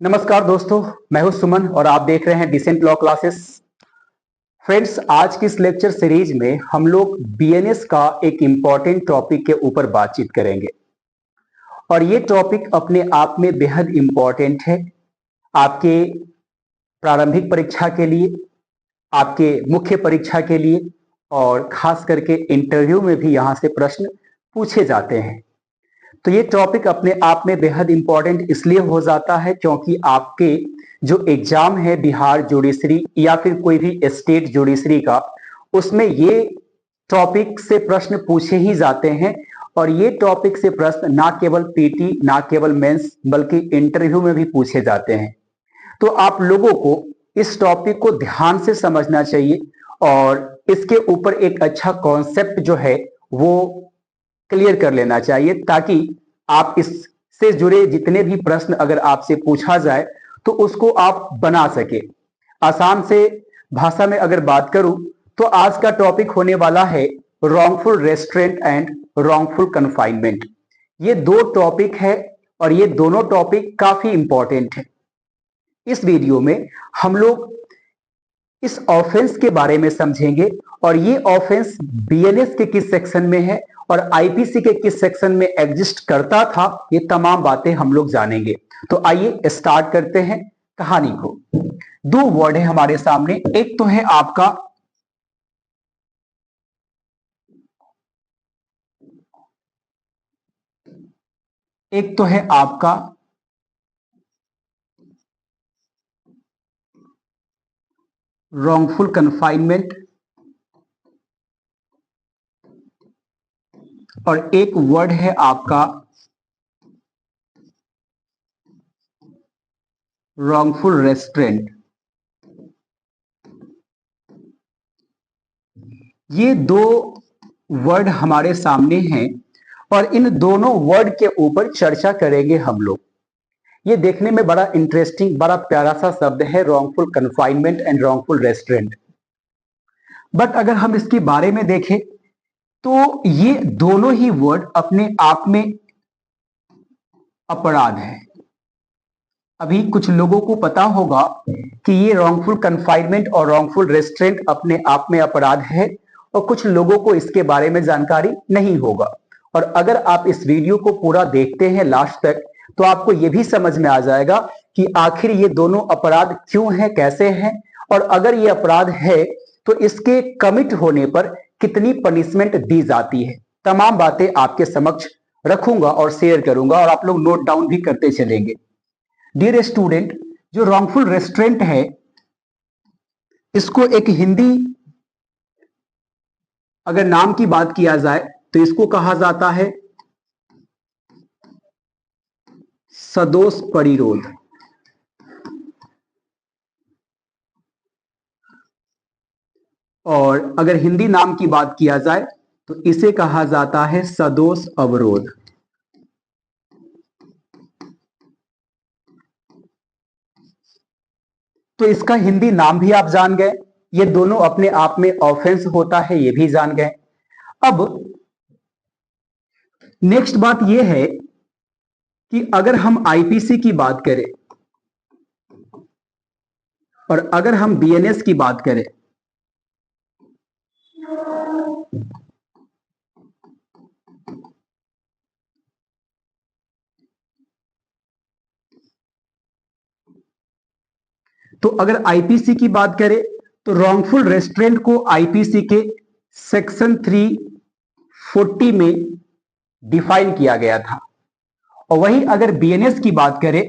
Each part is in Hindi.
नमस्कार दोस्तों, मैं हूं सुमन और आप देख रहे हैं डिसेंट लॉ क्लासेस। फ्रेंड्स, आज की इस लेक्चर सीरीज में हम लोग बीएनएस का एक इंपॉर्टेंट टॉपिक के ऊपर बातचीत करेंगे और ये टॉपिक अपने आप में बेहद इंपॉर्टेंट है आपके प्रारंभिक परीक्षा के लिए, आपके मुख्य परीक्षा के लिए और खास करके इंटरव्यू में भी यहाँ से प्रश्न पूछे जाते हैं। तो ये टॉपिक अपने आप में बेहद इंपॉर्टेंट इसलिए हो जाता है क्योंकि आपके जो एग्जाम है बिहार जुडिशरी या फिर कोई भी स्टेट जुडिशरी का, उसमें ये टॉपिक से प्रश्न पूछे ही जाते हैं और ये टॉपिक से प्रश्न ना केवल पीटी, ना केवल मेंस, बल्कि इंटरव्यू में भी पूछे जाते हैं। तो आप लोगों को इस टॉपिक को ध्यान से समझना चाहिए और इसके ऊपर एक अच्छा कॉन्सेप्ट जो है वो क्लियर कर लेना चाहिए ताकि आप इससे जुड़े जितने भी प्रश्न अगर आपसे पूछा जाए तो उसको आप बना सके। आसान से भाषा में अगर बात करूं तो आज का टॉपिक होने वाला है wrongful restaurant and wrongful confinement. ये दो टॉपिक है और ये दोनों टॉपिक काफी इंपॉर्टेंट है। इस वीडियो में हम लोग इस ऑफेंस के बारे में समझेंगे और ये ऑफेंस बीएनएस के किस सेक्शन में है और आईपीसी के किस सेक्शन में एग्जिस्ट करता था, ये तमाम बातें हम लोग जानेंगे। तो आइए स्टार्ट करते हैं कहानी को। दो वर्ड है हमारे सामने, एक तो है आपका रॉन्गफुल कन्फाइनमेंट और एक वर्ड है आपका रॉन्गफुल रेस्ट्रेंट। ये दो वर्ड हमारे सामने हैं और इन दोनों वर्ड के ऊपर चर्चा करेंगे हम लोग। ये देखने में बड़ा इंटरेस्टिंग, बड़ा प्यारा सा शब्द है, wrongful confinement and wrongful restaurant. But अगर हम इसके बारे में देखें तो ये दोनों ही वर्ड अपने आप में अपराध है। अभी कुछ लोगों को पता होगा कि ये रॉन्गफुल कन्फाइनमेंट और रॉन्गफुल रेस्ट्रेंट अपने आप में अपराध है और कुछ लोगों को इसके बारे में जानकारी नहीं होगा। और अगर आप इस वीडियो को पूरा देखते हैं लास्ट तक तो आपको ये भी समझ में आ जाएगा कि आखिर ये दोनों अपराध क्यों हैं, कैसे हैं, और अगर ये अपराध है तो इसके कमिट होने पर कितनी पनिशमेंट दी जाती है। तमाम बातें आपके समक्ष रखूंगा और शेयर करूंगा और आप लोग नोट डाउन भी करते चलेंगे। डियर स्टूडेंट, जो रॉन्गफुल रेस्ट्रेंट है इसको एक हिंदी अगर नाम की बात किया जाए तो इसको कहा जाता है सदोष परिरोध। और अगर हिंदी नाम की बात किया जाए तो इसे कहा जाता है सदोष अवरोध। तो इसका हिंदी नाम भी आप जान गए, ये दोनों अपने आप में ऑफेंस होता है ये भी जान गए। अब नेक्स्ट बात यह है कि अगर हम आईपीसी की बात करें और अगर हम बीएनएस की बात करें तो अगर आईपीसी की बात करें तो रॉन्गफुल रेस्ट्रेंट को आईपीसी के सेक्शन 340 में डिफाइन किया गया था और वहीं अगर बीएनएस की बात करें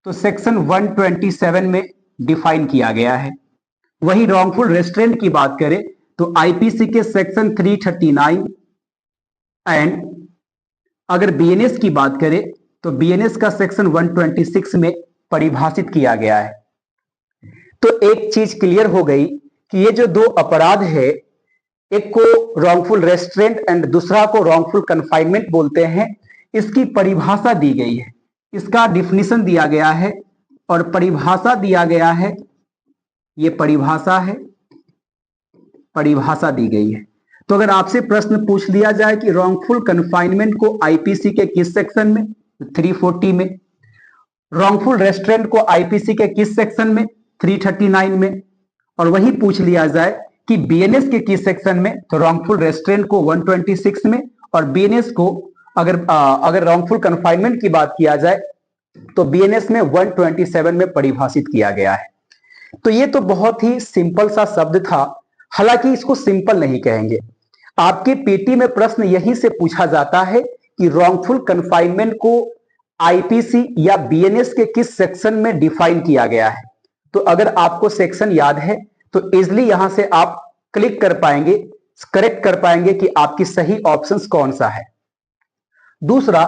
तो सेक्शन 127 में डिफाइन किया गया है। वहीं रॉन्गफुल रेस्ट्रेंट की बात करें तो आईपीसी के सेक्शन 339 एंड अगर बीएनएस की बात करें तो बीएनएस का सेक्शन 126 में परिभाषित किया गया है। तो एक चीज क्लियर हो गई कि ये जो दो अपराध है, एक को रॉन्गफुल रेस्ट्रेंट एंड दूसरा को रॉन्गफुल कन्फाइनमेंट बोलते हैं, इसकी परिभाषा दी गई है, इसका डिफिनीशन दिया गया है और परिभाषा दिया गया है। ये परिभाषा है, परिभाषा दी गई है। तो अगर आपसे प्रश्न पूछ लिया जाए कि रॉन्गफुल कन्फाइनमेंट को आईपीसी के किस सेक्शन में, 340 में, रॉन्गफुल रेस्ट्रेंट को आईपीसी के किस सेक्शन में? 339 में। और वही पूछ लिया जाए कि बीएनएस के किस सेक्शन में, तो रॉन्गफुल रेस्ट्रेंट को 126 में, और बीएनएस को अगर रॉन्गफुल कन्फाइनमेंट की बात किया जाए तो बीएनएस में 127 में परिभाषित किया गया है। तो ये तो बहुत ही सिंपल सा शब्द था, हालांकि इसको सिंपल नहीं कहेंगे। आपके पीटी में प्रश्न यहीं से पूछा जाता है कि रॉन्गफुल कन्फाइनमेंट को आईपीसी या बीएनएस के किस सेक्शन में डिफाइन किया गया है। तो अगर आपको सेक्शन याद है तो इजिली यहां से आप क्लिक कर पाएंगे, करेक्ट कर पाएंगे कि आपकी सही ऑप्शन कौन सा है। दूसरा,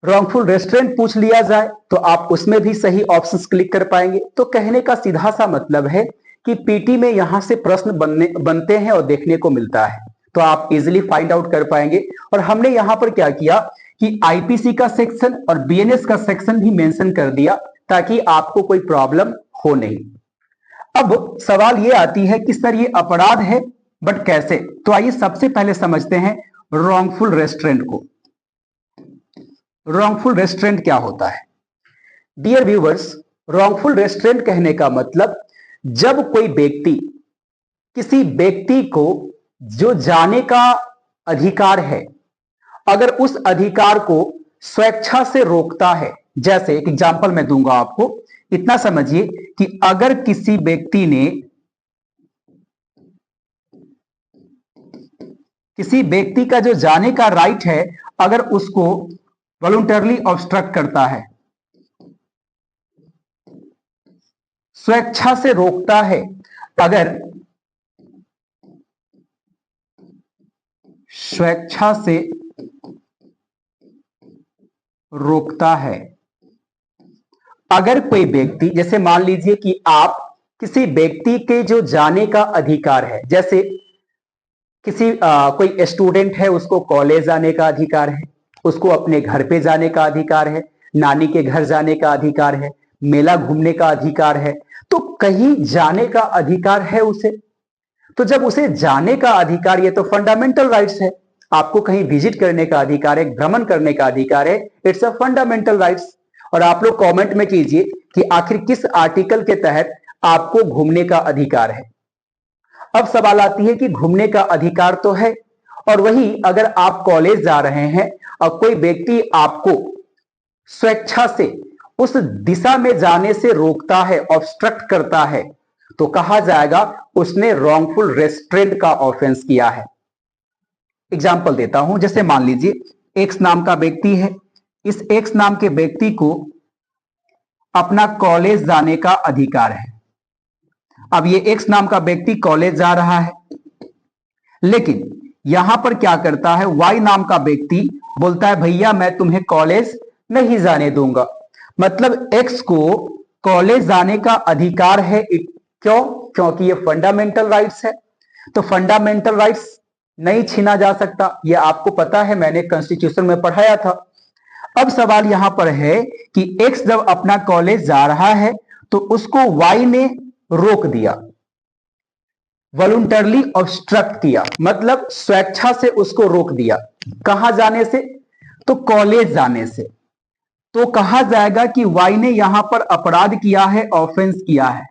रॉन्गफुल रेस्ट्रेंट पूछ लिया जाए तो आप उसमें भी सही ऑप्शंस क्लिक कर पाएंगे। तो कहने का सीधा सा मतलब है कि पीटी में यहां से प्रश्न बनते हैं और देखने को मिलता है, तो आप इजिली फाइंड आउट कर पाएंगे। और हमने यहां पर क्या किया कि आईपीसी का सेक्शन और बीएनएस का सेक्शन भी मेंशन कर दिया ताकि आपको कोई प्रॉब्लम हो नहीं। अब सवाल ये आती है कि सर ये अपराध है, बट कैसे? तो आइए सबसे पहले समझते हैं रॉन्गफुल रेस्ट्रेंट को। रॉन्गफुल रेस्ट्रेंट क्या होता है? डियर व्यूअर्स, रॉन्गफुल रेस्ट्रेंट कहने का मतलब जब कोई व्यक्ति किसी व्यक्ति को जो जाने का अधिकार है, अगर उस अधिकार को स्वेच्छा से रोकता है। जैसे एक एग्जांपल मैं दूंगा आपको, इतना समझिए कि अगर किसी व्यक्ति ने किसी व्यक्ति का जो जाने का राइट है, अगर उसको वॉलंटरली ऑब्स्ट्रक्ट करता है, स्वेच्छा से रोकता है, अगर स्वेच्छा से रोकता है, अगर कोई व्यक्ति, जैसे मान लीजिए कि आप किसी व्यक्ति के जो जाने का अधिकार है, जैसे किसी कोई स्टूडेंट है, उसको कॉलेज जाने का अधिकार है, उसको अपने घर पे जाने का अधिकार है, नानी के घर जाने का अधिकार है, मेला घूमने का अधिकार है, तो कहीं जाने का अधिकार है उसे। तो जब उसे जाने का अधिकार, ये तो फंडामेंटल राइट्स है, आपको कहीं विजिट करने का अधिकार है, भ्रमण करने का अधिकार है, इट्स अ फंडामेंटल राइट्स। और आप लोग कमेंट में कीजिए कि आखिर किस आर्टिकल के तहत आपको घूमने का अधिकार है। अब सवाल आती है कि घूमने का अधिकार तो है, और वही अगर आप कॉलेज जा रहे हैं और कोई व्यक्ति आपको स्वेच्छा से उस दिशा में जाने से रोकता है, ऑब्स्ट्रक्ट करता है, तो कहा जाएगा उसने रॉन्गफुल रेस्ट्रेंट का ऑफेंस किया है। एग्जाम्पल देता हूं, जैसे मान लीजिए एक्स नाम का व्यक्ति है, इस एक्स नाम के व्यक्ति को अपना कॉलेज जाने का अधिकार है। अब ये एक्स नाम का व्यक्ति कॉलेज जा रहा है, लेकिन यहां पर क्या करता है, वाई नाम का व्यक्ति बोलता है भैया मैं तुम्हें कॉलेज नहीं जाने दूंगा। मतलब एक्स को कॉलेज जाने का अधिकार है, क्यों? क्योंकि ये फंडामेंटल राइट्स है। तो फंडामेंटल राइट्स नहीं छीना जा सकता, ये आपको पता है, मैंने कॉन्स्टिट्यूशन में पढ़ाया था। अब सवाल यहां पर है कि एक्स जब अपना कॉलेज जा रहा है तो उसको वाई ने रोक दिया, वॉलंटरली ऑब्स्ट्रक्ट किया, मतलब स्वेच्छा से उसको रोक दिया। कहां जाने से? तो कॉलेज जाने से। तो कहा जाएगा कि वाई ने यहां पर अपराध किया है, ऑफेंस किया है।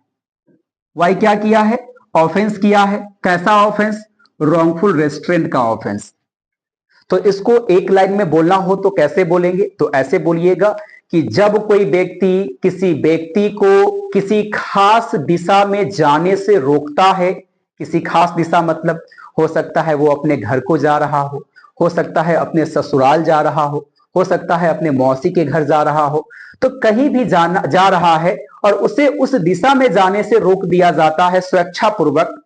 वाई क्या किया है? ऑफेंस किया है। कैसा ऑफेंस? रॉन्गफुल रेस्ट्रेंट का ऑफेंस। तो इसको एक लाइन में बोलना हो तो कैसे बोलेंगे? तो ऐसे बोलिएगा कि जब कोई व्यक्ति किसी व्यक्ति को किसी खास दिशा में जाने से रोकता है, किसी खास दिशा मतलब हो सकता है वो अपने घर को जा रहा हो सकता है अपने ससुराल जा रहा हो सकता है अपने मौसी के घर जा रहा हो, तो कहीं भी जा रहा है और उसे उस दिशा में जाने से रोक दिया जाता है स्वेच्छापूर्वक,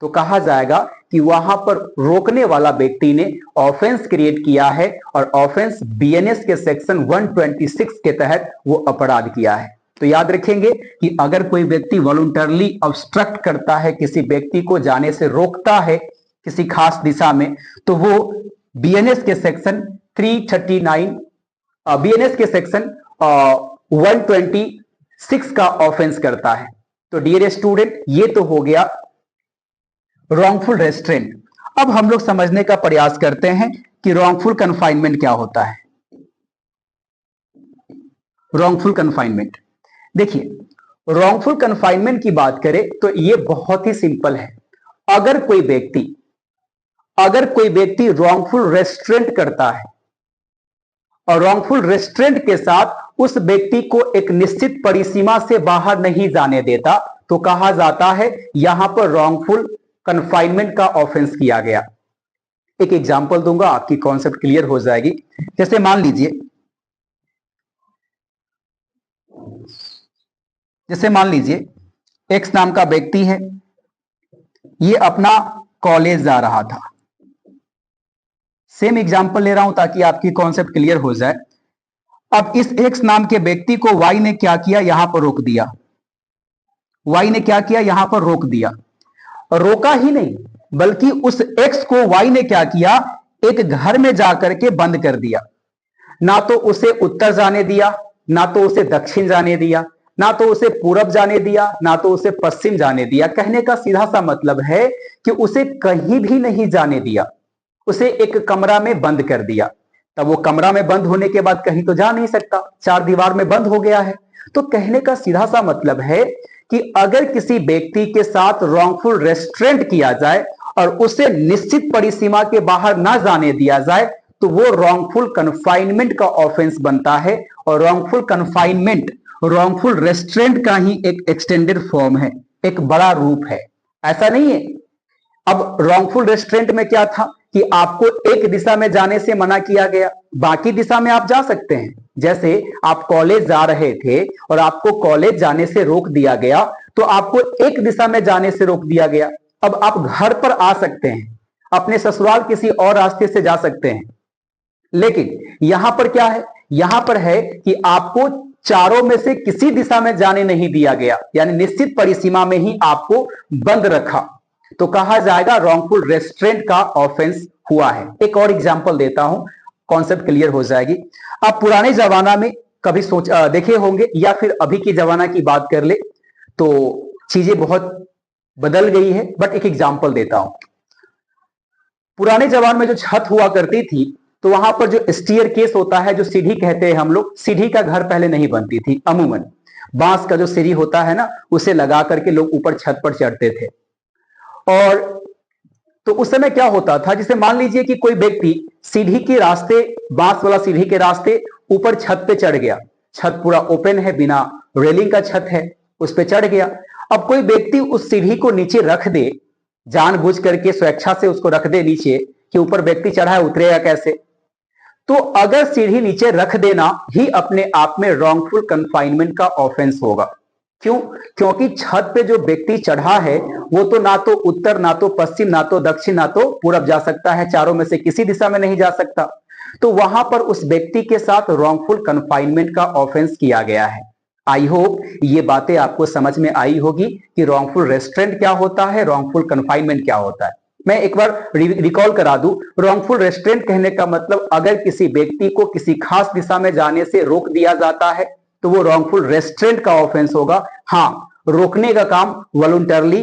तो कहा जाएगा कि वहां पर रोकने वाला व्यक्ति ने ऑफेंस क्रिएट किया है, और ऑफेंस बीएनएस के सेक्शन 126 के तहत वो अपराध किया है। तो याद रखेंगे कि अगर कोई व्यक्ति वॉलंटरली ऑब्स्ट्रक्ट करता है, किसी व्यक्ति को जाने से रोकता है किसी खास दिशा में, तो वो बीएनएस के सेक्शन 339, बीएनएस के सेक्शन 126 का ऑफेंस करता है। तो डियर स्टूडेंट, ये तो हो गया रॉन्गफुल रेस्ट्रेंट। अब हम लोग समझने का प्रयास करते हैं कि रॉन्गफुल कन्फाइनमेंट क्या होता है। Wrongful confinement. देखिए, रॉन्गफुल कन्फाइनमेंट की बात करें तो यह बहुत ही सिंपल है। अगर कोई व्यक्ति रॉन्गफुल रेस्ट्रेंट करता है और रॉन्गफुल रेस्ट्रेंट के साथ उस व्यक्ति को एक निश्चित परिसीमा से बाहर नहीं जाने देता, तो कहा जाता है यहां पर रॉन्गफुल कन्फाइनमेंट का ऑफेंस किया गया। एक एग्जांपल दूंगा, आपकी कॉन्सेप्ट क्लियर हो जाएगी। जैसे मान लीजिए एक्स नाम का व्यक्ति है, ये अपना कॉलेज जा रहा था। सेम एग्जांपल ले रहा हूं ताकि आपकी कॉन्सेप्ट क्लियर हो जाए। अब इस एक्स नाम के व्यक्ति को वाई ने क्या किया, यहां पर रोक दिया। वाई ने क्या किया, यहां पर रोक दिया। रोका ही नहीं बल्कि उस एक्स को वाई ने क्या किया, एक घर में जाकर के बंद कर दिया। ना तो उसे उत्तर जाने दिया, ना तो उसे दक्षिण जाने दिया, ना तो उसे पूरब जाने दिया, ना तो उसे पश्चिम जाने दिया। कहने का सीधा सा मतलब है कि उसे कहीं भी नहीं जाने दिया, उसे एक कमरा में बंद कर दिया। तब वो कमरा में बंद होने के बाद कहीं तो जा नहीं सकता, चार दीवार में बंद हो गया है। तो कहने का सीधा सा मतलब है कि अगर किसी व्यक्ति के साथ रॉन्गफुल रेस्ट्रेंट किया जाए और उसे निश्चित परिसीमा के बाहर ना जाने दिया जाए तो वो रॉन्गफुल कन्फाइनमेंट का ऑफेंस बनता है। और रॉन्गफुल कन्फाइनमेंट रॉन्गफुल रेस्ट्रेंट का ही एक एक्सटेंडेड फॉर्म है, एक बड़ा रूप है, ऐसा नहीं है। अब रॉन्गफुल रेस्ट्रेंट में क्या था कि आपको एक दिशा में जाने से मना किया गया, बाकी दिशा में आप जा सकते हैं। जैसे आप कॉलेज जा रहे थे और आपको कॉलेज जाने से रोक दिया गया, तो आपको एक दिशा में जाने से रोक दिया गया। अब आप घर पर आ सकते हैं, अपने ससुराल किसी और रास्ते से जा सकते हैं। लेकिन यहां पर क्या है, यहां पर है कि आपको चारों में से किसी दिशा में जाने नहीं दिया गया, यानी निश्चित परिसीमा में ही आपको बंद रखा, तो कहा जाएगा रॉन्गफुल रेस्ट्रेंट का ऑफेंस हुआ है। एक और एग्जांपल देता हूं, कॉन्सेप्ट क्लियर हो जाएगी। आप पुराने जमाना में कभी देखे होंगे या फिर अभी की जमाना की बात कर ले तो चीजें बहुत बदल गई है, बट एक एग्जांपल देता हूं। पुराने जमाने में जो छत हुआ करती थी तो वहां पर जो स्टीयर केस होता है, जो सीढ़ी कहते हैं हम लोग, सीढ़ी का घर पहले नहीं बनती थी। अमूमन बांस का जो सीढ़ी होता है ना, उसे लगा करके लोग ऊपर छत पर चढ़ते थे। और तो उस समय क्या होता था, जैसे मान लीजिए कि कोई व्यक्ति सीढ़ी के रास्ते, बांस वाला सीढ़ी के रास्ते ऊपर छत पे चढ़ गया। छत पूरा ओपन है, बिना रेलिंग का छत है, उस पे चढ़ गया। अब कोई व्यक्ति उस सीढ़ी को नीचे रख दे, जानबूझ करके स्वेच्छा से उसको रख दे नीचे, कि ऊपर व्यक्ति चढ़ा है, उतरेगा कैसे। तो अगर सीढ़ी नीचे रख देना ही अपने आप में रॉन्गफुल कन्फाइनमेंट का ऑफेंस होगा। क्यों? क्योंकि छत पे जो व्यक्ति चढ़ा है वो तो ना तो उत्तर, ना तो पश्चिम, ना तो दक्षिण, ना तो पूरब जा सकता है, चारों में से किसी दिशा में नहीं जा सकता। तो वहां पर उस व्यक्ति के साथ रॉन्गफुल कन्फाइनमेंट का ऑफेंस किया गया है। आई होप ये बातें आपको समझ में आई होगी कि रॉन्गफुल रेस्ट्रेंट क्या होता है, रॉन्गफुल कन्फाइनमेंट क्या होता है। मैं एक बार रिकॉल करा दूं, रॉन्गफुल रेस्ट्रेंट कहने का मतलब अगर किसी व्यक्ति को किसी खास दिशा में जाने से रोक दिया जाता है तो वो रॉन्गफुल रेस्ट्रेंट का ऑफेंस होगा। हां, रोकने का काम वॉलंटरली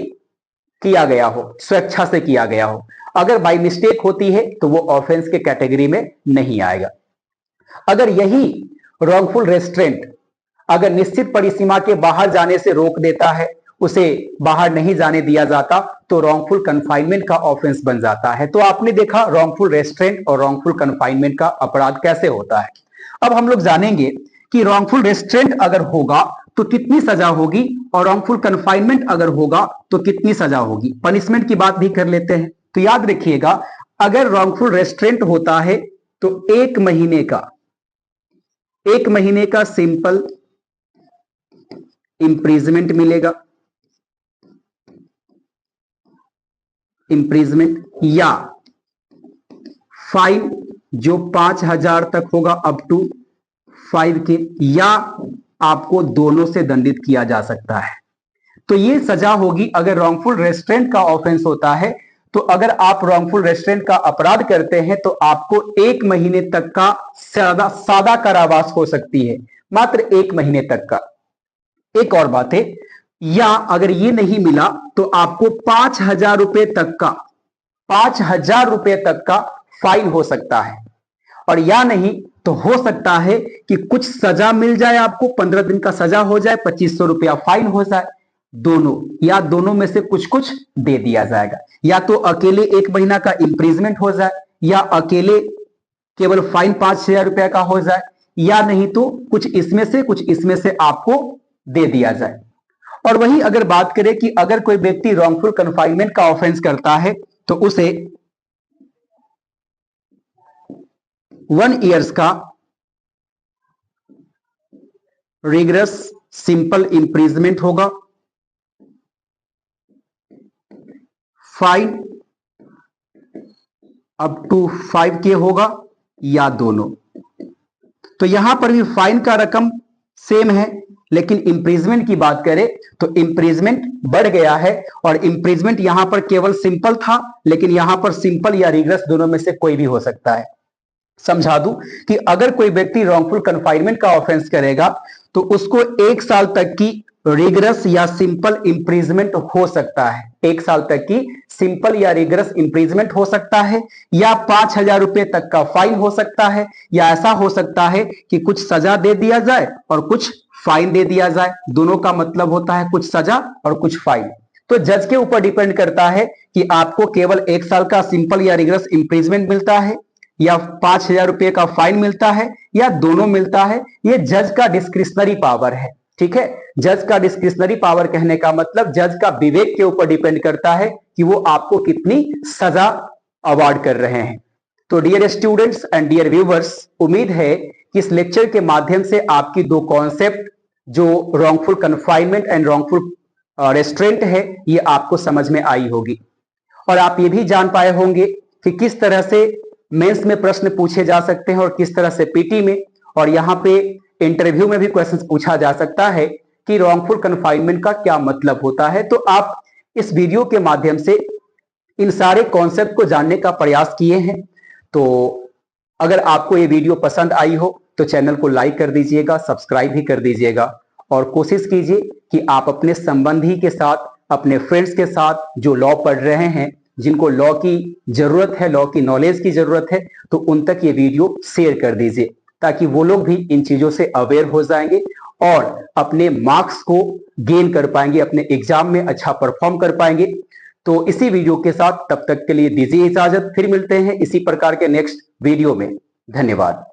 किया गया हो, स्वेच्छा से किया गया हो। अगर बाय मिस्टेक होती है तो वो ऑफेंस के कैटेगरी में नहीं आएगा। अगर यही रॉन्गफुल रेस्ट्रेंट अगर निश्चित परिसीमा के बाहर जाने से रोक देता है, उसे बाहर नहीं जाने दिया जाता, तो रॉन्गफुल कन्फाइनमेंट का ऑफेंस बन जाता है। तो आपने देखा रॉन्गफुल रेस्ट्रेंट और रॉन्गफुल कन्फाइनमेंट का अपराध कैसे होता है। अब हम लोग जानेंगे कि रॉन्गफुल रेस्ट्रेंट अगर होगा तो कितनी सजा होगी और रॉन्गफुल कन्फाइनमेंट अगर होगा तो कितनी सजा होगी। पनिशमेंट की बात भी कर लेते हैं। तो याद रखिएगा, अगर रॉन्गफुल रेस्ट्रेंट होता है तो 1 महीने का सिंपल इम्प्रिजमेंट मिलेगा, इम्प्रिजमेंट, या फाइन जो 5,000 तक होगा, अप टू 5K, या आपको दोनों से दंडित किया जा सकता है। तो ये सजा होगी अगर रॉन्गफुल रेस्ट्रेंट का ऑफेंस होता है। तो अगर आप रॉन्गफुल रेस्ट्रेंट का अपराध करते हैं तो आपको 1 महीने तक का सादा कारावास हो सकती है, मात्र 1 महीने तक का। एक और बात है, या अगर ये नहीं मिला तो आपको 5,000 रुपए तक का, 5,000 रुपए तक का फाइन हो सकता है। और या नहीं तो हो सकता है कि कुछ सजा मिल जाए, आपको 15 दिन का सजा हो जाए, 2500 रुपया फाइन हो जाए, दोनों या दोनों में से कुछ कुछ दे दिया जाएगा। या तो अकेले 1 महीना का इंप्रिजमेंट हो जाए, या अकेले केवल फाइन 5,000 रुपया का हो जाए, या नहीं तो कुछ इसमें से आपको दे दिया जाए। और वही अगर बात करें कि अगर कोई व्यक्ति रॉन्गफुल कन्फाइनमेंट का ऑफेंस करता है तो उसे 1 ईयर्स का रिगरस सिंपल इंप्रिजमेंट होगा, फाइन अप टू 5K होगा, या दोनों। तो यहां पर भी फाइन का रकम सेम है, लेकिन इंप्रिजमेंट की बात करें तो इंप्रिजमेंट बढ़ गया है, और इंप्रिजमेंट यहां पर केवल सिंपल था, लेकिन यहां पर सिंपल या रिगरस दोनों में से कोई भी हो सकता है। समझा दूं कि अगर कोई व्यक्ति रॉन्गफुल कन्फाइनमेंट का ऑफेंस करेगा तो उसको 1 साल तक की रिगरस या सिंपल इंप्रिजमेंट हो सकता है। 1 साल तक की सिंपल या रिगरस इंप्रिजमेंट हो सकता है, या 5,000 रुपए तक का फाइन हो सकता है, या ऐसा हो सकता है कि कुछ सजा दे दिया जाए और कुछ फाइन दे दिया जाए। दोनों का मतलब होता है कुछ सजा और कुछ फाइन। तो जज के ऊपर डिपेंड करता है कि आपको केवल 1 साल का सिंपल या रिगरस इंप्रिजमेंट मिलता है, या 5,000 रुपए का फाइन मिलता है, या दोनों मिलता है। ये जज का डिस्क्रिशनरी पावर है। ठीक है, जज का डिस्क्रिशनरी पावर कहने का मतलब जज का विवेक के ऊपर डिपेंड करता है कि वो आपको कितनी सजा अवार्ड कर रहे हैं। तो dear students and dear viewers, उम्मीद है कि इस लेक्चर के माध्यम से आपकी 2 कॉन्सेप्ट, जो wrongful confinement and wrongful restaurant है, ये आपको समझ में आई होगी। और आप ये भी जान पाए होंगे कि किस तरह से मेंस में प्रश्न पूछे जा सकते हैं और किस तरह से पीटी में, और यहां पे इंटरव्यू में भी क्वेश्चंस पूछा जा सकता है कि रॉन्गफुल कन्फाइनमेंट का क्या मतलब होता है। तो आप इस वीडियो के माध्यम से इन सारे कॉन्सेप्ट को जानने का प्रयास किए हैं। तो अगर आपको ये वीडियो पसंद आई हो तो चैनल को लाइक कर दीजिएगा, सब्सक्राइब भी कर दीजिएगा, और कोशिश कीजिए कि आप अपने संबंधी के साथ, अपने फ्रेंड्स के साथ जो लॉ पढ़ रहे हैं, जिनको लॉ की जरूरत है, लॉ की नॉलेज की जरूरत है, तो उन तक ये वीडियो शेयर कर दीजिए, ताकि वो लोग भी इन चीजों से अवेयर हो जाएंगे और अपने मार्क्स को गेन कर पाएंगे, अपने एग्जाम में अच्छा परफॉर्म कर पाएंगे। तो इसी वीडियो के साथ तब तक के लिए दीजिए इजाजत, फिर मिलते हैं इसी प्रकार के नेक्स्ट वीडियो में। धन्यवाद।